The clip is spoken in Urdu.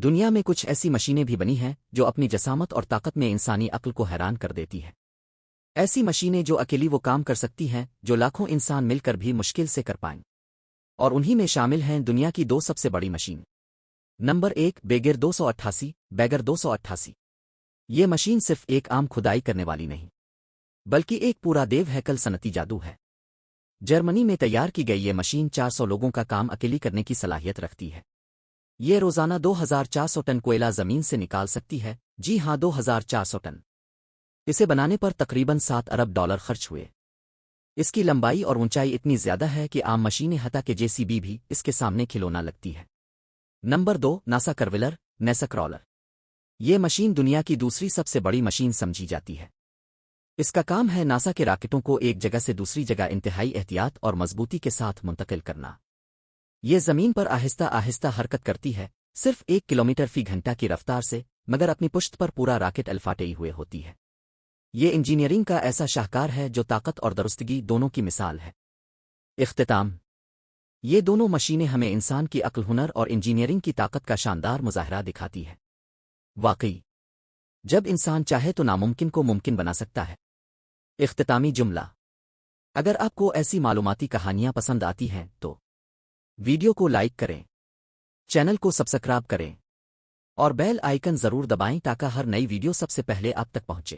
دنیا میں کچھ ایسی مشینیں بھی بنی ہیں جو اپنی جسامت اور طاقت میں انسانی عقل کو حیران کر دیتی ہے۔ ایسی مشینیں جو اکیلی وہ کام کر سکتی ہیں جو لاکھوں انسان مل کر بھی مشکل سے کر پائیں، اور انہی میں شامل ہیں دنیا کی دو سب سے بڑی مشین۔ Number 1، beggar 288 beggar 288۔ یہ مشین صرف ایک عام کھدائی کرنے والی نہیں، بلکہ ایک پورا دیو ہیکل صنعتی جادو ہے۔ جرمنی میں تیار کی گئی یہ مشین 400 لوگوں کا کام اکیلی کرنے کی صلاحیت رکھتی ہے۔ یہ روزانہ 2400 ٹن کوئلہ زمین سے نکال سکتی ہے، جی ہاں 2400 ٹن۔ اسے بنانے پر تقریباً $7 ارب خرچ ہوئے۔ اس کی لمبائی اور اونچائی اتنی زیادہ ہے کہ عام مشینیں حتیٰ کہ JCB بھی اس کے سامنے کھلونا لگتی ہے۔ Number 2، NASA crawler NASA crawler. یہ مشین دنیا کی دوسری سب سے بڑی مشین سمجھی جاتی ہے۔ اس کا کام ہے ناسا کے راکٹوں کو ایک جگہ سے دوسری جگہ انتہائی احتیاط اور مضبوطی کے ساتھ منتقل کرنا۔ یہ زمین پر آہستہ آہستہ حرکت کرتی ہے، صرف 1 کلومیٹر فی گھنٹہ کی رفتار سے، مگر اپنی پشت پر پورا راکٹ الفاٹے ہوئے ہوتی ہے۔ یہ انجینئرنگ کا ایسا شاہکار ہے جو طاقت اور درستگی دونوں کی مثال ہے۔ اختتام، یہ دونوں مشینیں ہمیں انسان کی عقل، ہنر اور انجینئرنگ کی طاقت کا شاندار مظاہرہ دکھاتی ہے۔ واقعی، جب انسان چاہے تو ناممکن کو ممکن بنا سکتا ہے۔ اختتامی جملہ: اگر آپ کو ایسی معلوماتی کہانیاں پسند آتی ہیں تو ویڈیو کو لائک کریں، چینل کو سبسکرائب کریں اور بیل آئیکن ضرور دبائیں تاکہ ہر نئی ویڈیو سب سے پہلے آپ تک پہنچے۔